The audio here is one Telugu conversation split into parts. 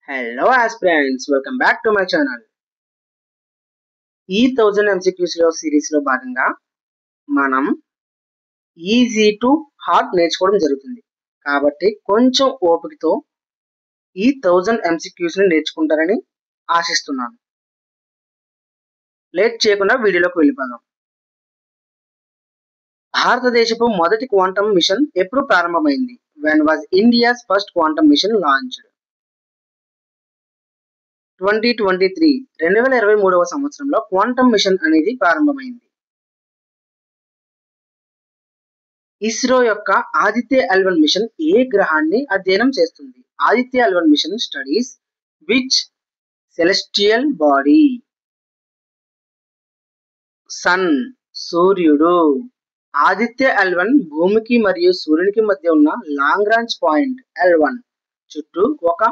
Hello aspirants, welcome back to my channel. ఈ 1000 MCQs సిరీస్ లో భాగంగా మనం ఈజీ టు హార్డ్ నేర్చుకోవడం జరుగుతుంది. కాబట్టి కొంచెం ఓపికతో ఈ 1000 MCQs ని నేర్చుకుంటారని ఆశిస్తున్నాను. లేట్ చేయకుండా వీడియోలోకి వెళ్ళిపోదాం. భారతదేశపు మొదటి క్వాంటం మిషన్ ఎప్పుడు ప్రారంభమైంది? When was India's first quantum mission launched? 2023 సంవత్సరంలో క్వాంటం మిషన్ అనేది ప్రారంభమైంది. ఇస్రో యొక్క ఆదిత్య L1 మిషన్ ఏ గ్రహాన్ని అధ్యయనం చేస్తుంది? Aditya L1 mission studies which celestial body? Sun, సూర్యుడు. ఆదిత్య L1 భూమికి మరియు సూర్యునికి మధ్య ఉన్న లాంగ్రాంజ్ పాయింట్ L1 చుట్టూ ఒక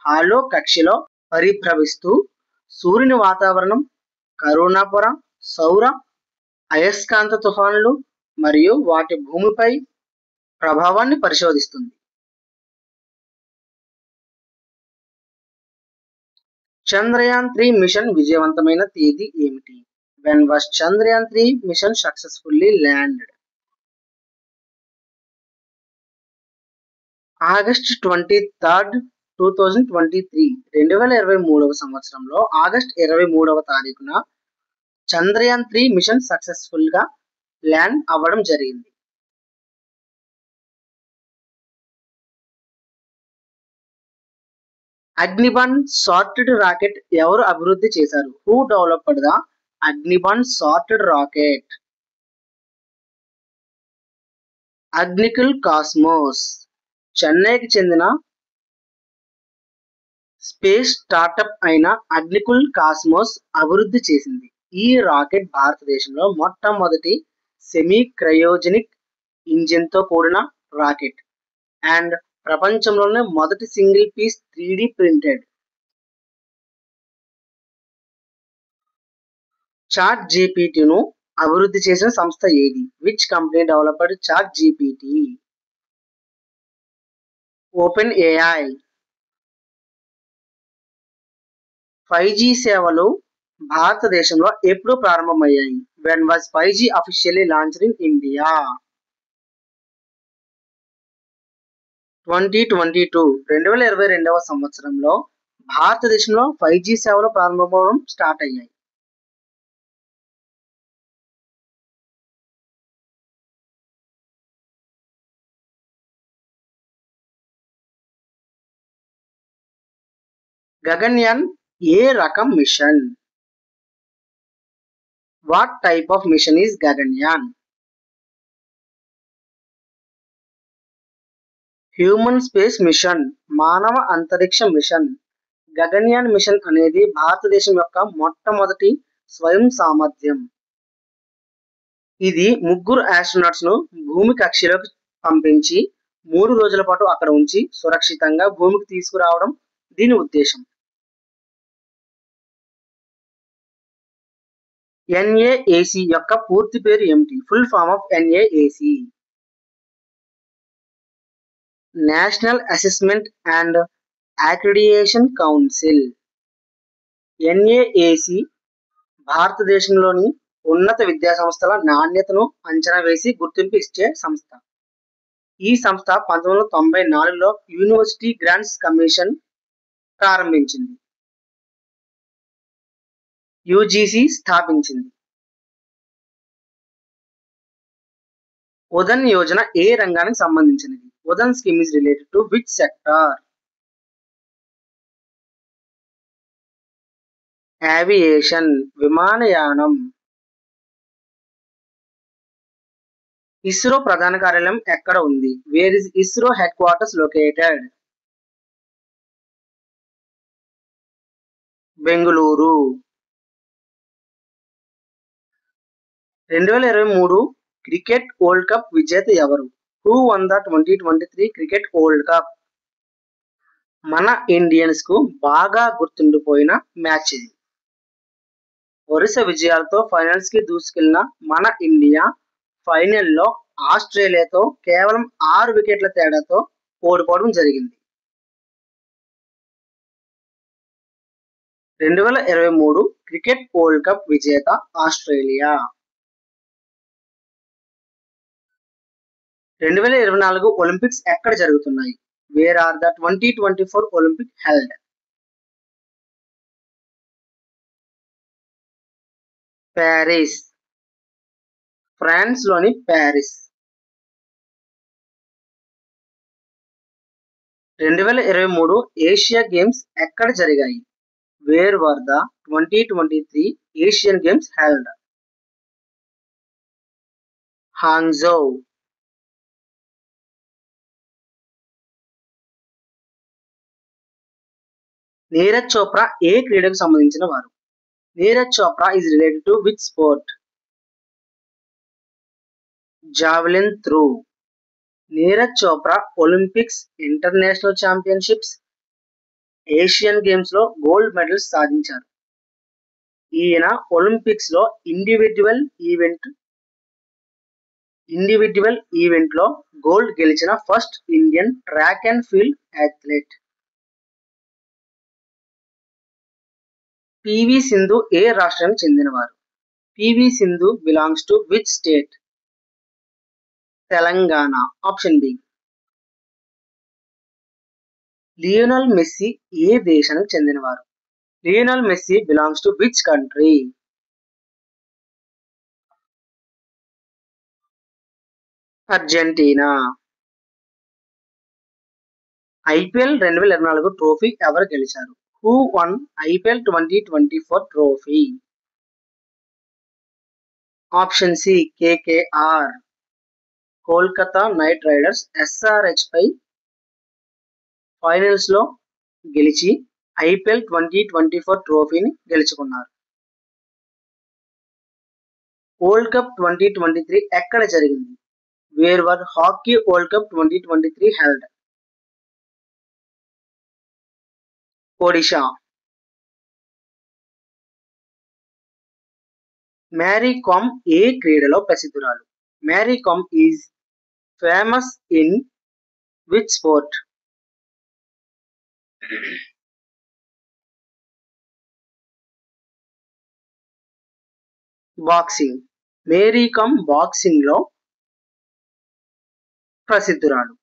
హాలో కక్షలో పరిభ్రమిస్తూ సూర్యుని వాతావరణం, కరోనాపొర, సౌర అయస్కాంత తుఫానులు మరియు వాటి భూమిపై ప్రభావాన్ని పరిశోధిస్తుంది. చంద్రయాన్-3 మిషన్ విజయవంతమైన తేదీ ఏమిటి? When was Chandrayaan-3 mission successfully landed? August 23, 2023 సంవత్సరంలో ఆగస్ట్ 23వ తారీఖున చంద్రయాన్-3 మిషన్ సక్సెస్ఫుల్ గా ల్యాండ్ అవ్వడం జరిగింది. అగ్నిబాన్ సార్టెడ్ రాకెట్ ఎవరు అభివృద్ధి చేశారు? Who developed the Agnibaan sorted rocket? Agnikul cosmos చెన్నైకి చెందిన స్పేస్ స్టార్టప్ అయిన అగ్నికుల్ కాస్మోస్ అభివృద్ధి చేసింది. ఈ రాకెట్ భారతదేశంలో మొట్టమొదటి సెమీ క్రయోజెనిక్ ఇంజిన్ తో కూడిన రాకెట్ అండ్ ప్రపంచంలోనే మొదటి సింగిల్ పీస్ 3D ప్రింటెడ్. చాట్ జీపీటీను అభివృద్ధి చేసిన సంస్థ ఏది? Which company developed ChatGPT? OpenAI. 5G సేవలు భారతదేశంలో ఎప్పుడు ప్రారంభమయ్యాయి? When was 5G officially launched in India? 2022 సంవత్సరంలో భారతదేశంలో 5G సేవలు ప్రారంభమవడం స్టార్ట్ అయ్యాయి. గగన్యాన్ ఏ రకం mission? What type of mission is Gaganyaan? Human space mission మానవ అంతరిక్ష మిషన్. గగన్యాన్ మిషన్ అనేది భారతదేశం యొక్క మొట్టమొదటి స్వయం సామర్థ్యం. ఇది 3 ఆస్ట్రోనాట్స్ ను భూమి కక్షలోకి పంపించి 3 రోజుల పాటు అక్కడ ఉంచి సురక్షితంగా భూమికి తీసుకురావడం దీని ఉద్దేశం. NAAC యొక్క పూర్తి పేరు ఏమిటి? Full form of NAAC. National Assessment and Accreditation Council. NAAC భారతదేశంలోని ఉన్నత విద్యా సంస్థల నాణ్యతను అంచనా వేసి గుర్తింపు ఇచ్చే సంస్థ. ఈ సంస్థ 1994లో యూనివర్సిటీ గ్రాంట్స్ కమిషన్ ప్రారంభించింది. UGC స్థాపించింది. ఉదన్ యోజన ఏ రంగానికి సంబంధించినది? Udan scheme is related to which sector? Aviation విమానయానం. ఇస్రో ప్రధాన కార్యాలయం ఎక్కడ ఉంది? Where is ISRO headquarters located? Bengaluru. 2023 cricket world cup విజేత ఎవరు? Who won the 2023 cricket world cup? మన ఇండియన్స్ కు బాగా గుర్తుండిపోయిన మ్యాచ్ ఇది. వరుస విజయాలతో ఫైనల్స్ కి దూసుకెళ్లిన మన ఇండియా ఫైనల్లో ఆస్ట్రేలియాతో కేవలం 6 వికెట్ల తేడాతో ఓడిపోవడం జరిగింది. 2023 క్రికెట్ వరల్డ్ కప్ విజేత ఆస్ట్రేలియా. 2024 ఒలింపిక్స్ ఎక్కడ జరుగుతున్నాయి? Where are the 2024 Olympic held? Paris, France లోని ప్యారిస్. 2023 ఏషియా గేమ్స్ ఎక్కడ జరిగాయి? Where were the 2023 Asian games held? Hangzhou. Neeraj Chopra ఏ క్రీడకు సంబంధించిన వారు? Neeraj Chopra is related to which sport? Javelin throw. Neeraj Chopra Olympics, international championships, Asian games లో గోల్డ్ మెడల్స్ సాధించారు. ఈయన ఒలింపిక్స్ లో ఇండివిడ్యువల్ ఈవెంట్ లో గోల్డ్ గెలిచిన first Indian track and field athlete. PV Sindhu ఏ రాష్ట్రానికి చెందినవారు? PV Sindhu belongs to which state? Telangana. Option B. Lionel Messi ఏ దేశానికి చెందినవారు? Lionel Messi belongs to which country? Argentina. IPL 2024 trophy ఎవరు గెలిచారు? Who won IPL 2024 trophy? Option C KKR. Kolkata Knight Riders SRH పై ఫైనల్స్ లో గెలిచి ఐపీఎల్ 2024 ట్రోఫీని గెలుచుకున్నారు. వరల్డ్ కప్ 2023 ఎక్కడ జరిగింది? Where were hockey world cup 2023 held? Odisha. Marry com ఏ క్రీడలో ప్రసిద్ధురాలు? Marry com is famous in which sport? Boxing. Mary com boxing లో ప్రసిద్ధురాలు.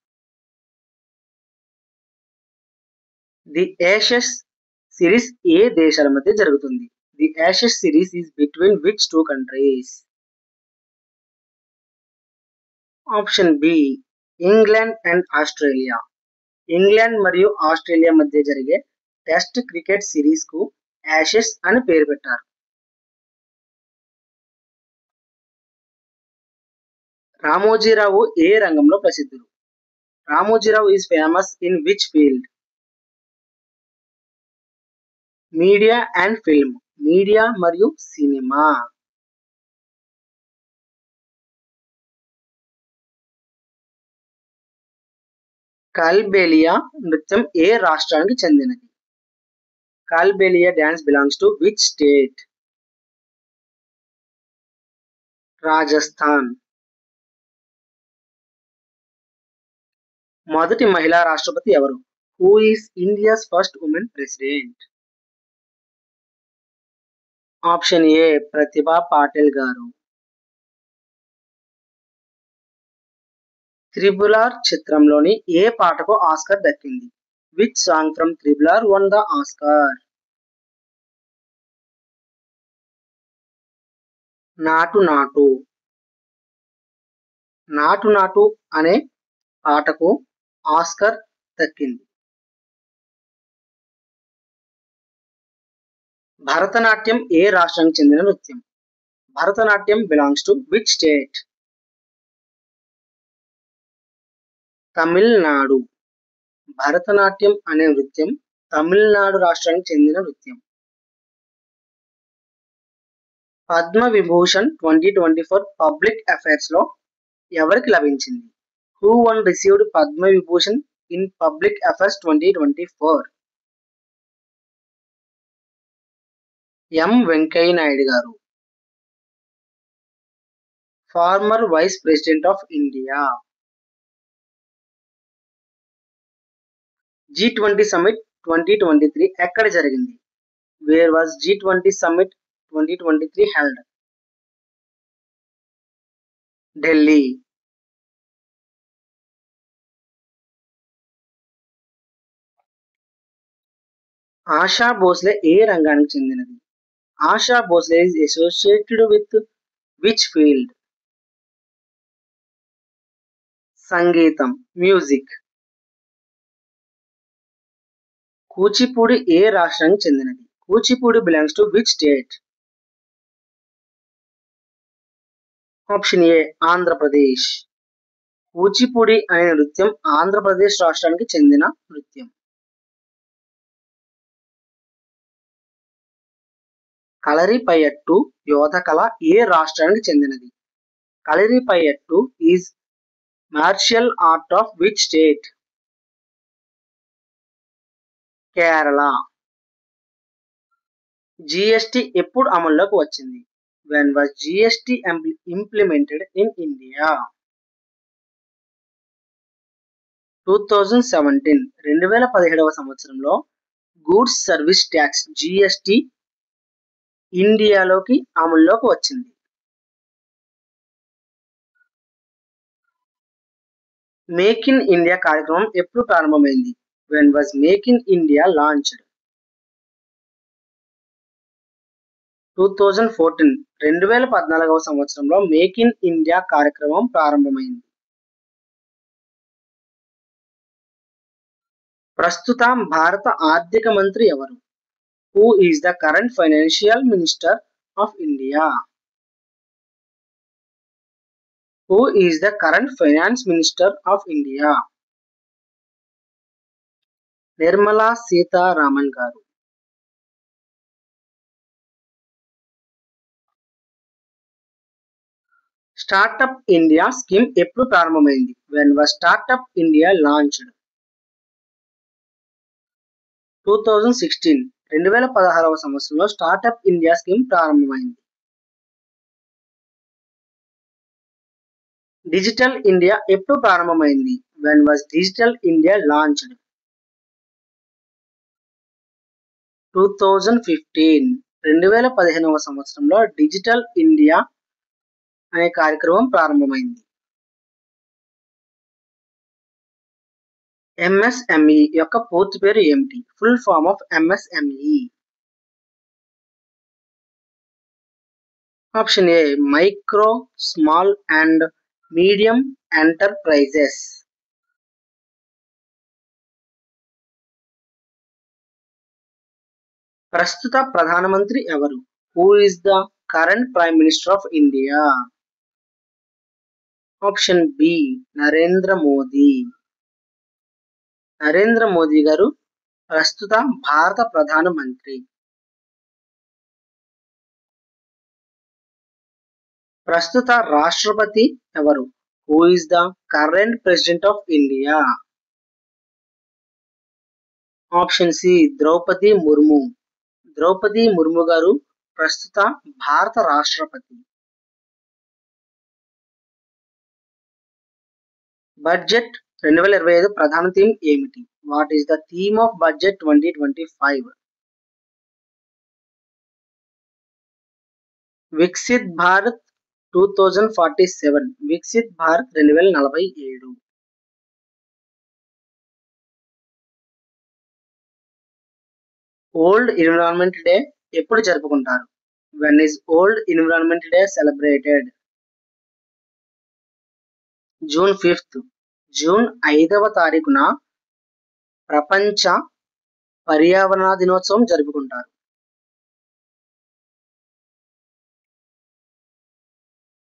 ది యాషెస్ సిరీస్ ఏ దేశాల మధ్య జరుగుతుంది? The Ashes series is between which two countries? Option B England and Australia. England మరియు ఆస్ట్రేలియా మధ్య జరిగే టెస్ట్ క్రికెట్ సిరీస్ కు యాషెస్ అని పేరు పెట్టారు. రామోజీరావు ఏ రంగంలో ప్రసిద్ధులు? Ramoji Rao is famous in which field? Media and film. Media మరియు సినిమా. కాల్బేలియా నృత్యం ఏ రాష్ట్రానికి చెందినది? Kalbelia dance belongs to which state? Rajasthan. మొదటి మహిళా రాష్ట్రపతి ఎవరు? Who is India's first women president? Option A Pratibha Patil garu. Triple R చిత్రంలోని ఏ పాటకు ఆస్కార్ దక్కింది? Which song from triple R won the Oscar? Naatu Naatu. Naatu నాటు అనే పాటకు ఆస్కార్ దక్కింది. భరతనాట్యం ఏ రాష్ట్రానికి చెందిన నృత్యం? Bharatanatyam belongs to which state? Tamil Nadu. Bharatanatyam అనే నృత్యం తమిళనాడు రాష్ట్రానికి చెందిన నృత్యం. పద్మ విభూషణ్ 2024 పబ్లిక్ అఫైర్స్ లో ఎవరికి లభించింది? Who won received Padma Vibhushan in public affairs 2024? M Venkaiah Naidu garu. Former vice president of India. G20 summit 2023 ఎక్కడ జరిగింది? Where was G20 Summit 2023 held? Delhi. ASHA Bhosle ఏ రంగానికి చెందినది? ASHA Bhosle is associated with which field? సంగీతం, మ్యూజిక్. కూచిపూడి ఏ రాష్ట్రానికి చెందినది? Kuchipudi belongs to which state? Option A Andhra Pradesh. Kuchipudi అనే నృత్యం ఆంధ్రప్రదేశ్ రాష్ట్రానికి చెందిన నృత్యం. కలరిపయట్టు యోధకళ ఏ రాష్ట్రానికి చెందినది? Kalaripayattu is martial art of which state? Kerala. GST ఎప్పుడు అమల్లోకి వచ్చింది? When was GST implemented in India? 2017 2017 సంవత్సరంలో గూడ్స్ సర్వీస్ ట్యాక్స్ జిఎస్టి ఇండియాలోకి అమల్లోకి వచ్చింది. మేక్ ఇన్ ఇండియా కార్యక్రమం ఎప్పుడు ప్రారంభమైంది? When was make in India launched? 2014 2014 సంవత్సరంలో మేక్ ఇన్ ఇండియా కార్యక్రమం ప్రారంభమైంది. ప్రస్తుత భారత ఆర్థిక మంత్రి ఎవరు? Who is the current financial minister of India? Who is the current finance minister of India? Nirmala Sitharaman గారు. స్టార్టప్ ఇండియా స్కీమ్ ఎప్పుడు ప్రారంభమైంది? When was startup India launched? 2016 2016 సంవత్సరంలో స్టార్టప్ ఇండియా స్కీమ్ ప్రారంభమైంది. డిజిటల్ ఇండియా ఎప్పుడు ప్రారంభమైంది? When was digital India launched? 2015 2015 సంవత్సరంలో డిజిటల్ ఇండియా అనే కార్యక్రమం ప్రారంభమైంది. ఎంఎస్ఎంఈ యొక్క పూర్తి పేరు ఏమిటి? Full form of MSME. Option A Micro Small and Medium Enterprises. ప్రస్తుత ప్రధానమంత్రి ఎవరు? Who is the current prime minister of India? Option B Narendra Modi. Narendra Modi garu ప్రస్తుత భారత ప్రధానమంత్రి. ప్రస్తుత రాష్ట్రపతి ఎవరు? Who is the current president of India? Option C Droupadi Murmu. Droupadi Murmu garu ప్రస్తుత భారత రాష్ట్రపతి. బడ్జెట్ 2025 ప్రధాన థీమ్ ఏమిటి? What is the theme of budget 2025? Viksit Bharat 2047. Viksit Bharat 2047. Old environment day ఎప్పుడు జరుపుకుంటారు? When is old environment day celebrated? June 5th. June 5వ తారీఖున ప్రపంచ పర్యావరణ దినోత్సవం జరుపుకుంటారు.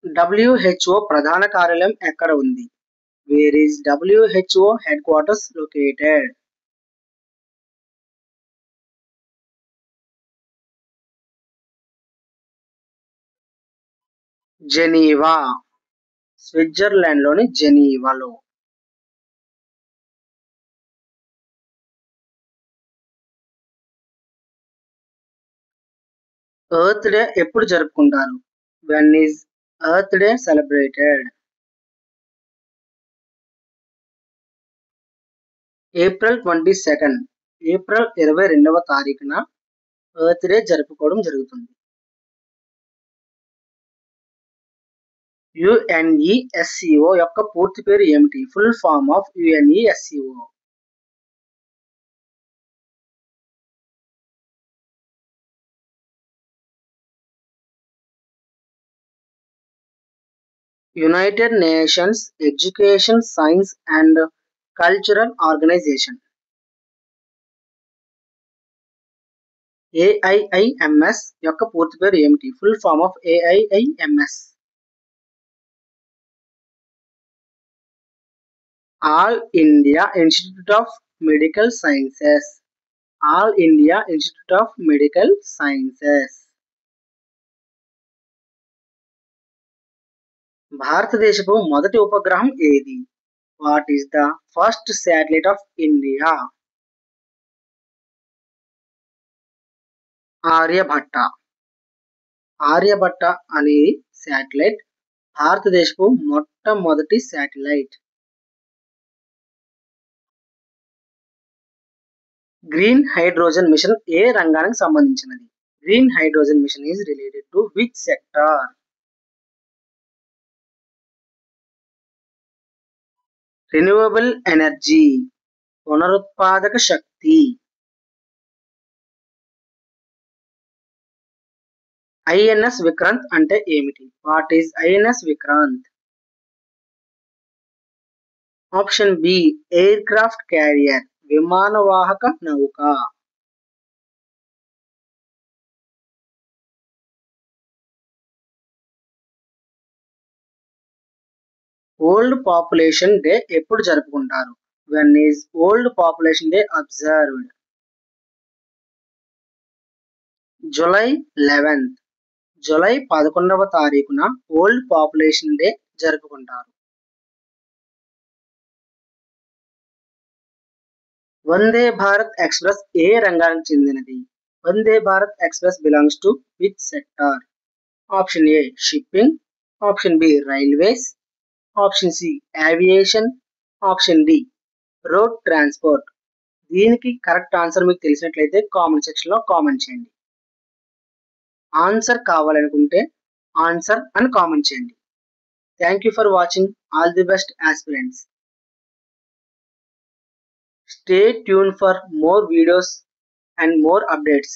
WHO ప్రధాన కార్యాలయం ఎక్కడ ఉంది? Where is WHO headquarters located? Geneva, Switzerland లోని జెనీవాలో. ఎర్త్ డే ఎప్పుడు జరుపుకుంటారు? When is Earth Day celebrated? April 22. April 22వ తారీఖున ఎర్త్ డే జరుపుకోవడం జరుగుతుంది. యుఎన్ఈఎస్సిఓ యొక్క పూర్తి పేరు ఏమిటి? Full form of UNESCO. United Nations Education, Science and Cultural Organization. AIIMS యొక్క పూర్తి పేరు ఏమిటి? Full form of AIIMS. All India Institute of Medical Sciences. All India Institute of Medical Sciences. భారతదేశపు మొదటి ఉపగ్రహం ఏది? What is the first satellite of India? Aryabhata. Aryabhata అనే శాటిలైట్ భారతదేశపు మొట్టమొదటి శాటిలైట్. గ్రీన్ హైడ్రోజన్ మిషన్ ఏ రంగానికి సంబంధించినది? Green hydrogen mission is related to which sector? Renewable energy, పునరుత్పాదక శక్తి. ఐఎన్ఎస్ విక్రాంత్ అంటే ఏమిటి? What is INS Vikrant? Option B aircraft carrier, విమానవాహక నౌక. వరల్డ్ పాపులేషన్ డే ఎప్పుడు జరుపుకుంటారు? When is World Population Day observed? July 11th. July 11వ తారీఖున వరల్డ్ పాపులేషన్ డే జరుపుకుంటారు. వందే భారత్ ఎక్స్ప్రెస్ ఏ రంగానికి చెందినది? Vande Bharat express belongs to which sector? Option A shipping, option B railways, option C aviation, option D road transport. దీనికి కరెక్ట్ ఆన్సర్ మీకు తెలిసినట్లయితే కామెంట్ సెక్షన్ లో కామెంట్ చేయండి. ఆన్సర్ కావాలనుకుంటే ఆన్సర్ అని కామెంట్ చేయండి. Thank you for watching. All the best aspirants. Stay tuned for more videos and more updates.